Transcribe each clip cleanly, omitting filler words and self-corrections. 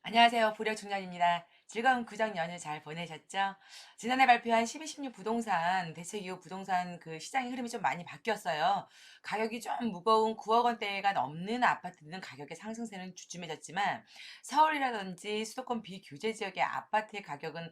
안녕하세요. 보려중년입니다. 즐거운 구정 연휴 잘 보내셨죠? 지난해 발표한 12, 16 부동산 대책 이후 부동산 그 시장의 흐름이 좀 많이 바뀌었어요. 가격이 좀 무거운 9억 원대가 넘는 아파트들은 가격의 상승세는 주춤해졌지만 서울이라든지 수도권 비규제 지역의 아파트의 가격은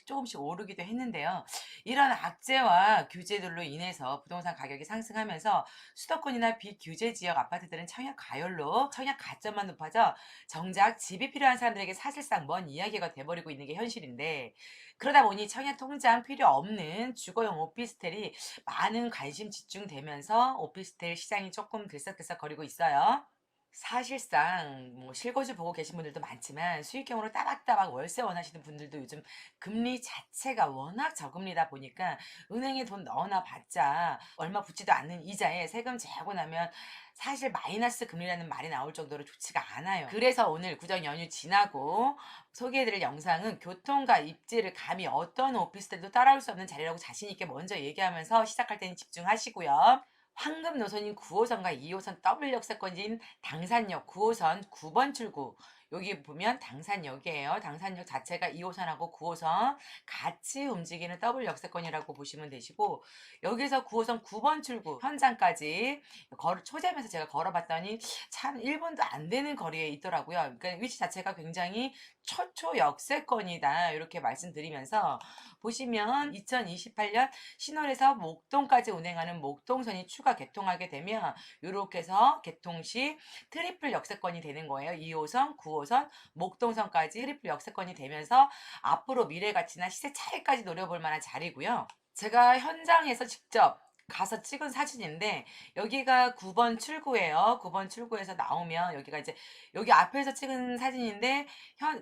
조금씩 오르기도 했는데요. 이런 악재와 규제들로 인해서 부동산 가격이 상승하면서 수도권이나 비규제 지역 아파트들은 청약 가율로 청약 가점만 높아져 정작 집이 필요한 사람들에게 사실상 먼 이야기가 돼버리고 있는 게 현실인데, 그러다 보니 청약 통장 필요 없는 주거용 오피스텔이 많은 관심 집중되면서 오피스텔 시장이 조금 들썩들썩거리고 있어요. 사실상 뭐 실거주 보고 계신 분들도 많지만 수익형으로 따박따박 월세 원하시는 분들도 요즘 금리 자체가 워낙 저금리다 보니까 은행에 돈 넣어놔 봤자 얼마 붙지도 않는 이자에 세금 제하고 나면 사실 마이너스 금리라는 말이 나올 정도로 좋지가 않아요. 그래서 오늘 구정 연휴 지나고 소개해드릴 영상은 교통과 입지를 감히 어떤 오피스텔도 따라올 수 없는 자리라고 자신 있게 먼저 얘기하면서 시작할 때는 집중하시고요. 황금 노선인 9호선과 2호선 더블 역세권인 당산역 9호선 9번 출구, 여기 보면 당산역이에요. 당산역 자체가 2호선하고 9호선 같이 움직이는 더블 역세권이라고 보시면 되시고, 여기서 9호선 9번 출구 현장까지 초점에서 제가 걸어봤더니 참 1분도 안 되는 거리에 있더라고요. 그러니까 위치 자체가 굉장히 초초 역세권이다, 이렇게 말씀드리면서, 보시면 2028년 신월에서 목동까지 운행하는 목동선이 추가 개통하게 되면 이렇게 해서 개통 시 트리플 역세권이 되는 거예요. 2호선, 9호선, 목동선까지 트리플 역세권이 되면서 앞으로 미래 가치나 시세 차익까지 노려볼 만한 자리고요. 제가 현장에서 직접 가서 찍은 사진인데, 여기가 9번 출구예요. 9번 출구에서 나오면 여기가 이제 여기 앞에서 찍은 사진인데,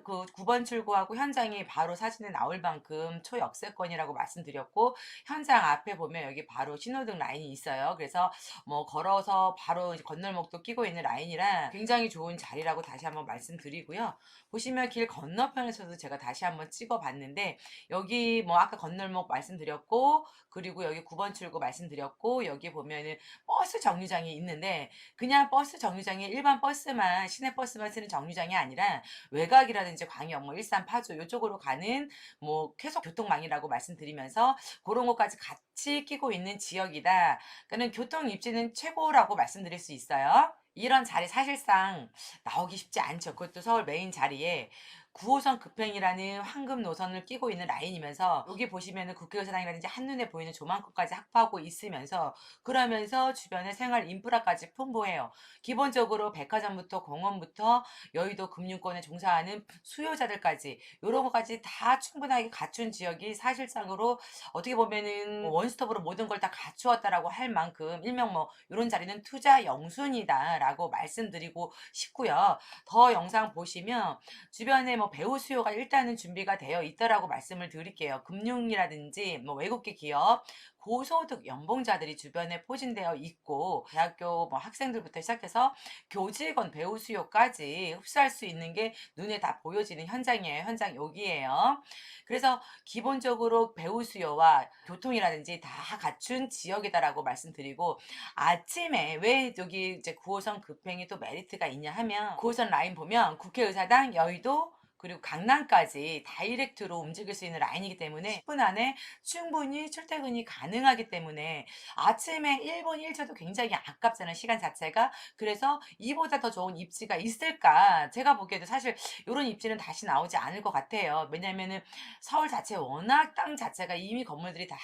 그 9번 출구하고 현장이 바로 사진에 나올 만큼 초역세권이라고 말씀드렸고, 현장 앞에 보면 여기 바로 신호등 라인이 있어요. 그래서 뭐 걸어서 바로 이제 건널목도 끼고 있는 라인이라 굉장히 좋은 자리라고 다시 한번 말씀드리고요. 보시면 길 건너편에서도 제가 다시 한번 찍어 봤는데, 여기 뭐 아까 건널목 말씀드렸고, 그리고 여기 9번 출구 말씀드렸고, 여기 보면은 버스 정류장이 있는데, 그냥 버스 정류장이 일반 버스만, 시내 버스만 쓰는 정류장이 아니라 외곽이라든지 광역, 뭐 일산, 파주 이쪽으로 가는 뭐 계속 교통망이라고 말씀드리면서 그런 것까지 같이 끼고 있는 지역이다. 그러니까 교통 입지는 최고라고 말씀드릴 수 있어요. 이런 자리 사실상 나오기 쉽지 않죠. 그것도 서울 메인 자리에 9호선 급행이라는 황금 노선을 끼고 있는 라인이면서, 여기 보시면은 국회의사당이라든지 한눈에 보이는 조망권까지 확보하고 있으면서, 그러면서 주변에 생활 인프라까지 풍부해요. 기본적으로 백화점부터 공원부터 여의도 금융권에 종사하는 수요자들까지 요런 것까지 다 충분하게 갖춘 지역이 사실상으로 어떻게 보면은 뭐 원스톱으로 모든 걸 다 갖추었다라고 할 만큼 일명 뭐 요런 자리는 투자 영순이다라고 말씀드리고 싶고요. 더 영상 보시면 주변에 뭐 배우 수요가 일단은 준비가 되어 있다라고 말씀을 드릴게요. 금융이라든지 뭐 외국계 기업, 고소득 연봉자들이 주변에 포진되어 있고, 대학교 뭐 학생들부터 시작해서 교직원 배우 수요까지 흡수할 수 있는 게 눈에 다 보여지는 현장이에요. 현장 여기에요. 그래서 기본적으로 배우 수요와 교통이라든지 다 갖춘 지역이다라고 말씀드리고, 아침에 왜 여기 이제 9호선 급행이 또 메리트가 있냐 하면, 9호선 라인 보면 국회의사당, 여의도, 그리고 강남까지 다이렉트로 움직일 수 있는 라인이기 때문에 10분 안에 충분히 출퇴근이 가능하기 때문에 아침에 1분 1초도 굉장히 아깝잖아요, 시간 자체가. 그래서 이보다 더 좋은 입지가 있을까? 제가 보기에도 사실 이런 입지는 다시 나오지 않을 것 같아요. 왜냐면은 서울 자체 워낙 땅 자체가 이미 건물들이 다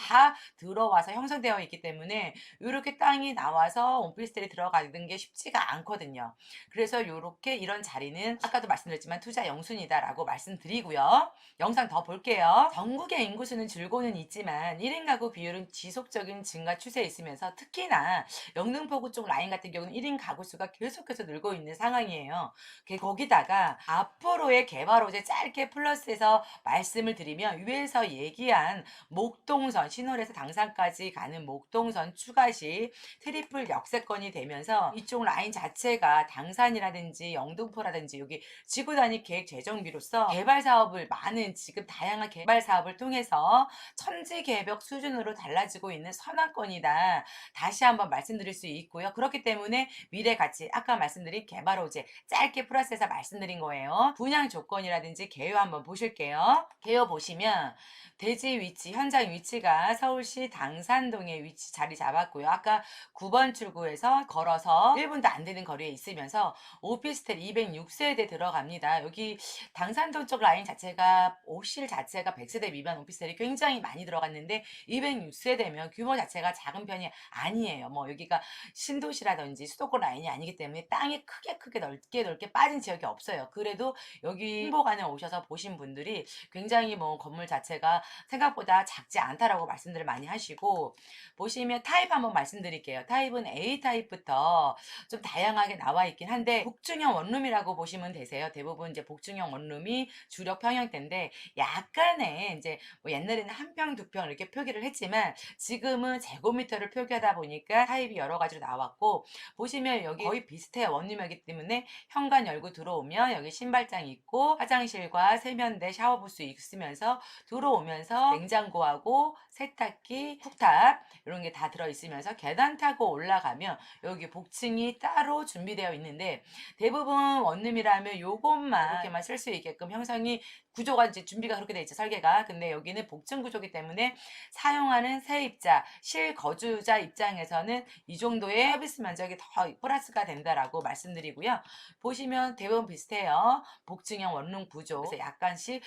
들어와서 형성되어 있기 때문에 이렇게 땅이 나와서 오피스텔이 들어가는 게 쉽지가 않거든요. 그래서 요렇게 이런 자리는 아까도 말씀드렸지만 투자 영순이다라고 말씀드리고요. 영상 더 볼게요. 전국의 인구수는 줄고는 있지만 1인 가구 비율은 지속적인 증가 추세에 있으면서, 특히나 영등포구 쪽 라인 같은 경우는 1인 가구 수가 계속해서 늘고 있는 상황이에요. 거기다가 앞으로의 개발 호재 짧게 플러스해서 말씀을 드리면, 위에서 얘기한 목동선, 신월에서 당산까지 가는 목동선 추가 시 트리플 역세권이 되면서 이쪽 라인 자체가 당산이라든지 영등포라든지 여기 지구 단위 계획 재정 비율 관리로서 개발 사업을 많은 지금 다양한 개발 사업을 통해서 천지개벽 수준으로 달라지고 있는 선화권이다. 다시 한번 말씀드릴 수 있고요. 그렇기 때문에 미래 가치, 아까 말씀드린 개발 호재, 짧게 플러스해서 말씀드린 거예요. 분양 조건이라든지 개요 한번 보실게요. 개요 보시면 대지 위치, 현장 위치가 서울시 당산동에 위치 자리 잡았고요. 아까 9번 출구에서 걸어서 1분도 안 되는 거리에 있으면서 오피스텔 206세대 들어갑니다. 여기 당산동 쪽 라인 자체가 오실 자체가 100세대 미만 오피스텔이 굉장히 많이 들어갔는데 206세대면 규모 자체가 작은 편이 아니에요. 뭐 여기가 신도시라든지 수도권 라인이 아니기 때문에 땅이 크게 넓게 빠진 지역이 없어요. 그래도 여기 신보관에 오셔서 보신 분들이 굉장히 뭐 건물 자체가 생각보다 작지 않다라고 말씀들을 많이 하시고, 보시면 타입 한번 말씀드릴게요. 타입은 A 타입부터 좀 다양하게 나와 있긴 한데 복중형 원룸이라고 보시면 되세요. 대부분 이제 복중형 원룸이 주력 평형대인데 약간의 이제 뭐 옛날에는 한 평, 두 평 이렇게 표기를 했지만 지금은 제곱미터를 표기하다 보니까 타입이 여러 가지로 나왔고, 보시면 여기 거의 비슷해요. 원룸이기 때문에 현관 열고 들어오면 여기 신발장이 있고 화장실과 세면대 샤워부스 있으면서 들어오면서 냉장고하고 세탁기, 쿡탑 이런 게 다 들어있으면서 계단 타고 올라가면 여기 복층이 따로 준비되어 있는데 대부분 원룸이라면 요것만 이렇게만 쓸 수 있게끔 형성이 구조가 이제 준비가 그렇게 돼 있죠, 설계가. 근데 여기는 복층 구조기 때문에 사용하는 세입자, 실거주자 입장에서는 이 정도의 서비스 면적이 더 플러스가 된다라고 말씀드리고요. 보시면 대부분 비슷해요. 복층형 원룸 구조. 그래서 약간씩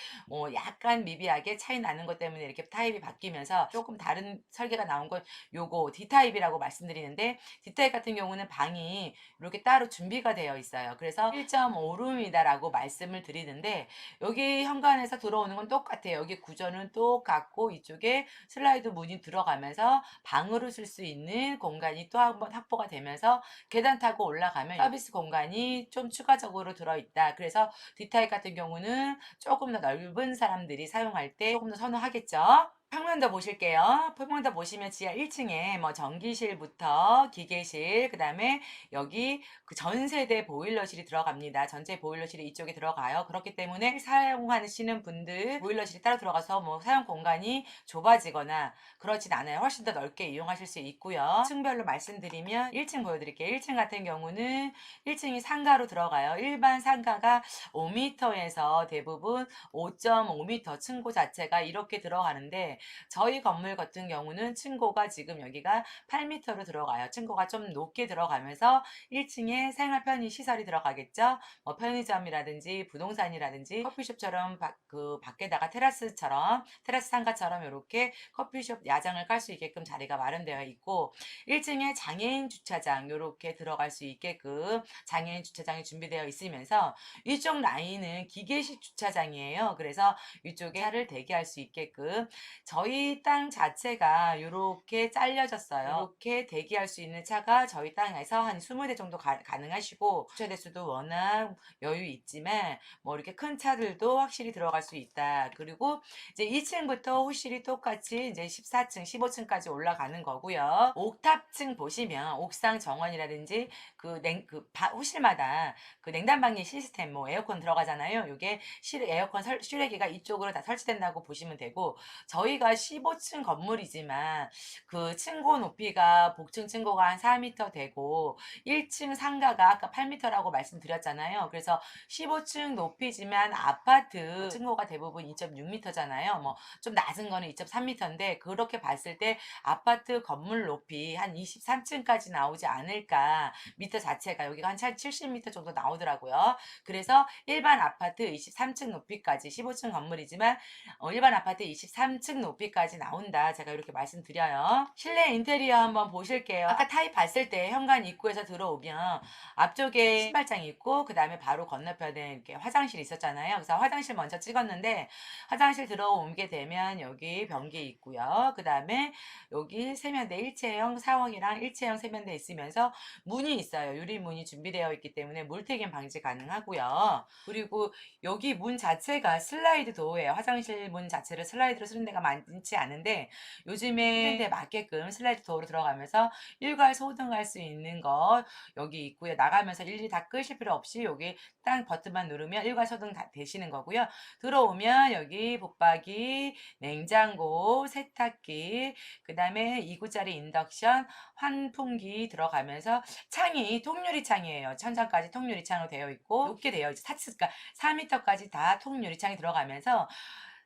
약간 미비하게 차이 나는 것 때문에 이렇게 타입이 바뀌면서 조금 다른 설계가 나온 건 요거 D타입이라고 말씀드리는데, D타입 같은 경우는 방이 이렇게 따로 준비가 되어 있어요. 그래서 1.5룸이다라고 말씀을 드리는데 여기 현관에서 들어오는 건 똑같아요. 여기 구조는 똑같고 이쪽에 슬라이드 문이 들어가면서 방으로 쓸 수 있는 공간이 또 한 번 확보가 되면서 계단 타고 올라가면 서비스 공간이 좀 추가적으로 들어있다. 그래서 D타입 같은 경우는 조금 더 넓은 사람들이 사용할 때 조금 더 선호하겠죠. 평면도 보실게요. 평면도 보시면 지하 1층에 뭐 전기실부터 기계실, 그 다음에 여기 그 전세대 보일러실이 들어갑니다. 전체 보일러실이 이쪽에 들어가요. 그렇기 때문에 사용하시는 분들 보일러실이 따로 들어가서 뭐 사용 공간이 좁아지거나 그렇진 않아요. 훨씬 더 넓게 이용하실 수 있고요. 층별로 말씀드리면 1층 보여드릴게요. 1층 같은 경우는 1층이 상가로 들어가요. 일반 상가가 5m에서 대부분 5.5m 층고 자체가 이렇게 들어가는데 저희 건물 같은 경우는 층고가 지금 여기가 8m로 들어가요. 층고가 좀 높게 들어가면서 1층에 생활 편의 시설이 들어가겠죠. 뭐 편의점이라든지 부동산이라든지 커피숍처럼 밖에다가 테라스처럼 테라스 상가처럼 이렇게 커피숍 야장을 깔 수 있게끔 자리가 마련되어 있고, 1층에 장애인 주차장 이렇게 들어갈 수 있게끔 장애인 주차장이 준비되어 있으면서 이쪽 라인은 기계식 주차장이에요. 그래서 이쪽에 차를 대기할 수 있게끔 저희 땅 자체가 이렇게 잘려졌어요. 이렇게 대기할 수 있는 차가 저희 땅에서 한 20대 정도 가능하시고, 주차 대수도 워낙 여유 있지만 뭐 이렇게 큰 차들도 확실히 들어갈 수 있다. 그리고 이제 2층부터 호실이 똑같이 이제 14층, 15층까지 올라가는 거고요. 옥탑층 보시면 옥상 정원이라든지 호실마다 그 냉난방기 시스템, 뭐 에어컨 들어가잖아요. 이게 에어컨 실외기가 이쪽으로 다 설치된다고 보시면 되고, 저희가 15층 건물이지만 그 층고 높이가 복층 층고가 한 4m 되고 1층 상가가 아까 8m라고 말씀드렸잖아요. 그래서 15층 높이지만 아파트 층고가 대부분 2.6m잖아요. 뭐 좀 낮은 거는 2.3m인데 그렇게 봤을 때 아파트 건물 높이 한 23층까지 나오지 않을까. 미터 자체가 여기가 한 70m 정도 나오더라고요. 그래서 일반 아파트 23층 높이까지 15층 건물이지만 일반 아파트 23층 높이까지 나온다. 제가 이렇게 말씀드려요. 실내 인테리어 한번 보실게요. 아까 타입 봤을 때 현관 입구에서 들어오면 앞쪽에 신발장이 있고 그 다음에 바로 건너편에 이렇게 화장실이 있었잖아요. 그래서 화장실 먼저 찍었는데 화장실 들어오게 되면 여기 변기 있고요. 그 다음에 여기 세면대 일체형 샤워기랑 일체형 세면대 있으면서 문이 있어요. 유리문이 준비되어 있기 때문에 물튀김 방지 가능하고요. 그리고 여기 문 자체가 슬라이드 도어예요. 화장실 문 자체를 슬라이드로 쓰는 데가 많지 않은데 요즘에 트렌드에 맞게끔 슬라이드 도어로 들어가면서 일괄 소등할 수 있는 거 여기 있고요. 나가면서 일일이 다 끄실 필요 없이 여기 딱 버튼만 누르면 일괄 소등 다 되시는 거고요. 들어오면 여기 붙박이, 냉장고, 세탁기, 그다음에 2구짜리 인덕션, 환풍기 들어가면서 창이 통유리 창이에요. 천장까지 통유리 창으로 되어 있고 높게 되어 있죠. 그러니까 4m까지 다 통유리 창이 들어가면서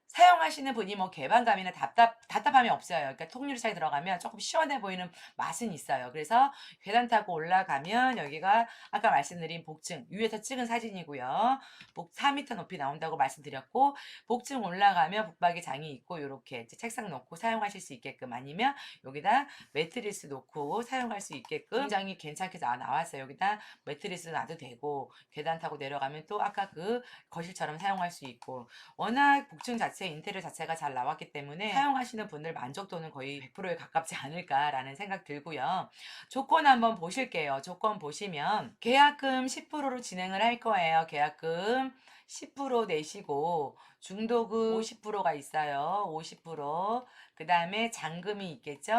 사용하시는 분이 뭐 개방감이나 답답함이 없어요. 그러니까 통유리창에 들어가면 조금 시원해 보이는 맛은 있어요. 그래서 계단 타고 올라가면 여기가 아까 말씀드린 복층 위에서 찍은 사진이고요. 4m 높이 나온다고 말씀드렸고 복층 올라가면 붙박이 장이 있고 요렇게 책상 놓고 사용하실 수 있게끔 아니면 여기다 매트리스 놓고 사용할 수 있게끔 굉장히 괜찮게 나왔어요. 여기다 매트리스 놔도 되고 계단 타고 내려가면 또 아까 그 거실처럼 사용할 수 있고 워낙 복층 자체 인테리어 자체가 잘 나왔기 때문에 사용하시는 분들 만족도는 거의 100%에 가깝지 않을까라는 생각 들고요. 조건 한번 보실게요. 조건 보시면 계약금 10%로 진행을 할 거예요. 계약금 10% 내시고 중도금 50%가 있어요. 50%. 그 다음에 잔금이 있겠죠.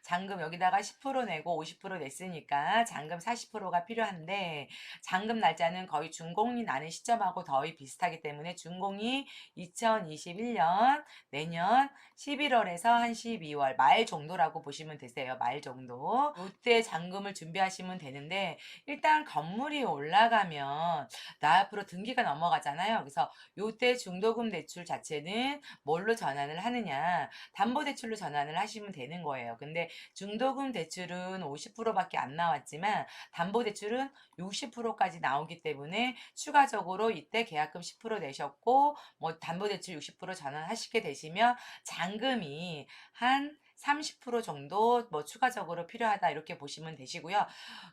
잔금 여기다가 10% 내고 50% 냈으니까 잔금 40%가 필요한데 잔금 날짜는 거의 준공이 나는 시점하고 거의 비슷하기 때문에 준공이 2021년 내년 11월에서 한 12월 말 정도라고 보시면 되세요. 말 정도. 이때 잔금을 준비하시면 되는데 일단 건물이 올라가면 나 앞으로 등기가 넘어가잖아요. 그래서 이때 중도금 대출 자체는 뭘로 전환을 하느냐 담보대출로 전환을 하시면 되는 거예요. 근데 중도금 대출은 50%밖에 안 나왔지만 담보대출은 60%까지 나오기 때문에 추가적으로 이때 계약금 10% 내셨고 뭐 담보대출 60% 전환하시게 되시면 잔금이 한 30% 정도 뭐 추가적으로 필요하다 이렇게 보시면 되시고요.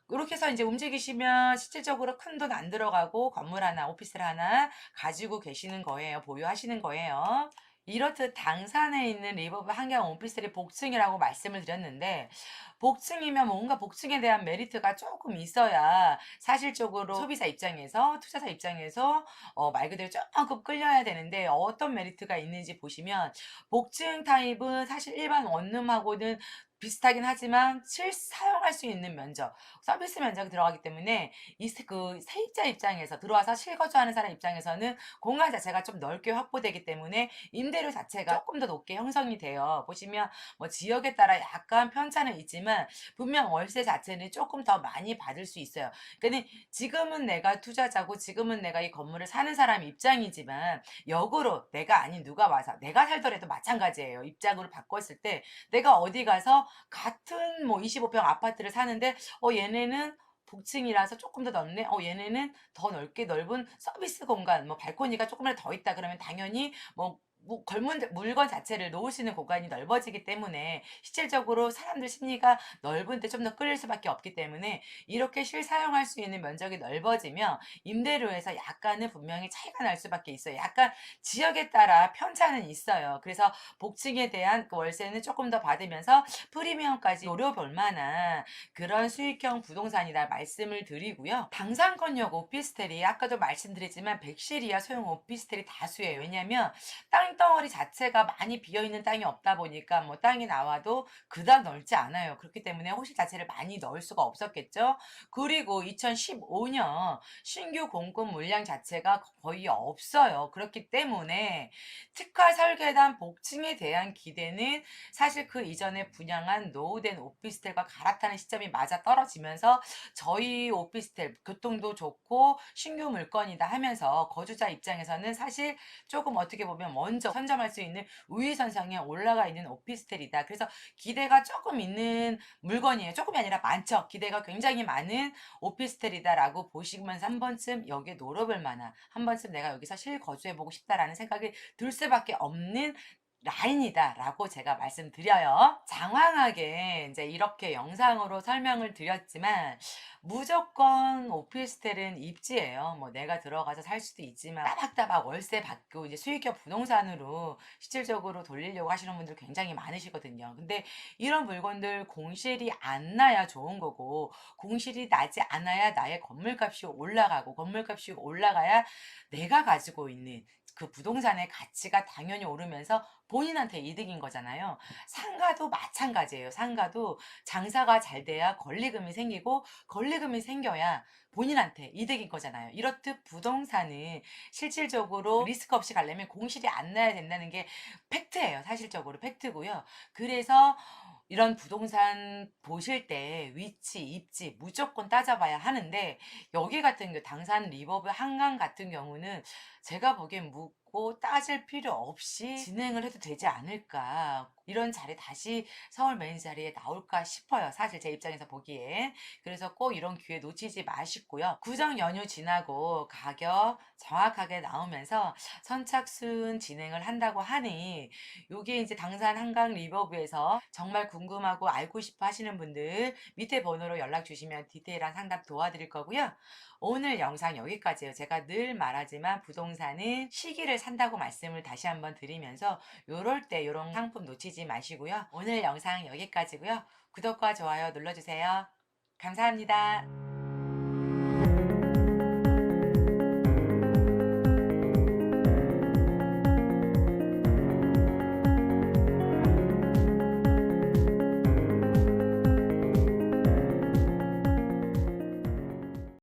이렇게 해서 이제 움직이시면 실질적으로 큰 돈 안 들어가고 건물 하나, 오피스를 하나 가지고 계시는 거예요. 보유하시는 거예요. 이렇듯 당산에 있는 리버브 한경 오피스텔이 복층이라고 말씀을 드렸는데 복층이면 뭔가 복층에 대한 메리트가 조금 있어야 사실적으로 소비자 입장에서 투자자 입장에서 말 그대로 조금 끌려야 되는데 어떤 메리트가 있는지 보시면 복층 타입은 사실 일반 원룸하고는 비슷하긴 하지만 사용할 수 있는 면적, 서비스 면적이 들어가기 때문에 그 세입자 입장에서 들어와서 실거주하는 사람 입장에서는 공간 자체가 좀 넓게 확보되기 때문에 임대료 자체가 조금 더 높게 형성이 돼요. 보시면 뭐 지역에 따라 약간 편차는 있지만 분명 월세 자체는 조금 더 많이 받을 수 있어요. 그러니까 지금은 내가 투자자고 지금은 내가 이 건물을 사는 사람 입장이지만 역으로 내가 아닌 누가 와서 내가 살더라도 마찬가지예요. 입장으로 바꿨을 때 내가 어디 가서 같은 뭐 25평 아파트를 사는데 얘네는 복층이라서 조금 더 넓네. 얘네는 더 넓게 넓은 서비스 공간, 뭐 발코니가 조금이라도 더 있다 그러면 당연히 걸문 물건 자체를 놓을 수 있는 공간이 넓어지기 때문에 실질적으로 사람들 심리가 넓은데 좀 더 끌릴 수밖에 없기 때문에 이렇게 실사용할 수 있는 면적이 넓어지면 임대료에서 약간은 분명히 차이가 날 수밖에 있어요. 약간 지역에 따라 편차는 있어요. 그래서 복층에 대한 그 월세는 조금 더 받으면서 프리미엄까지 노려볼 만한 그런 수익형 부동산이다 말씀을 드리고요. 당산권역 오피스텔이 아까도 말씀드렸지만 백실이야 소형 오피스텔이 다수예요. 왜냐하면 땅덩어리 자체가 많이 비어있는 땅이 없다 보니까 뭐 땅이 나와도 그닥 넓지 않아요. 그렇기 때문에 호실 자체를 많이 넣을 수가 없었겠죠. 그리고 2015년 신규 공급 물량 자체가 거의 없어요. 그렇기 때문에 특화 설계단 복층에 대한 기대는 사실 그 이전에 분양한 노후된 오피스텔과 갈아타는 시점이 맞아 떨어지면서 저희 오피스텔 교통도 좋고 신규 물건이다 하면서 거주자 입장에서는 사실 조금 어떻게 보면 먼저 선점할 수 있는 우위선상에 올라가 있는 오피스텔이다. 그래서 기대가 조금 있는 물건이에요. 조금이 아니라 많죠. 기대가 굉장히 많은 오피스텔이다라고 보시면서 한 번쯤 여기에 노려볼 만한 한 번쯤 내가 여기서 실거주해보고 싶다라는 생각이 들 수밖에 없는 라인이다라고 제가 말씀드려요. 장황하게 이제 이렇게 영상으로 설명을 드렸지만 무조건 오피스텔은 입지예요. 뭐 내가 들어가서 살 수도 있지만 따박따박 월세 받고 이제 수익형 부동산으로 실질적으로 돌리려고 하시는 분들 굉장히 많으시거든요. 근데 이런 물건들 공실이 안 나야 좋은 거고 공실이 나지 않아야 나의 건물값이 올라가고 건물값이 올라가야 내가 가지고 있는 그 부동산의 가치가 당연히 오르면서 본인한테 이득인 거잖아요. 상가도 마찬가지예요. 상가도 장사가 잘 돼야 권리금이 생기고 권리금이 생겨야 본인한테 이득인 거잖아요. 이렇듯 부동산은 실질적으로 리스크 없이 가려면 공실이 안 나야 된다는 게 팩트예요. 사실적으로 팩트고요. 그래서 이런 부동산 보실 때 위치, 입지 무조건 따져봐야 하는데 여기 같은 경우 당산 리버브 한강 같은 경우는 제가 보기엔 묻고 따질 필요 없이 진행을 해도 되지 않을까. 이런 자리 다시 서울 메인 자리에 나올까 싶어요. 사실 제 입장에서 보기에. 그래서 꼭 이런 기회 놓치지 마시고요. 구정 연휴 지나고 가격 정확하게 나오면서 선착순 진행을 한다고 하니 요게 이제 당산 한강 리버브에서 정말 궁금하고 알고 싶어 하시는 분들 밑에 번호로 연락 주시면 디테일한 상담 도와드릴 거고요. 오늘 영상 여기까지예요. 제가 늘 말하지만 부동산은 시기를 산다고 말씀을 다시 한번 드리면서 요럴 때 요런 상품 놓치지 마시고요. 오늘 영상 여기까지고요. 구독과 좋아요 눌러주세요. 감사합니다.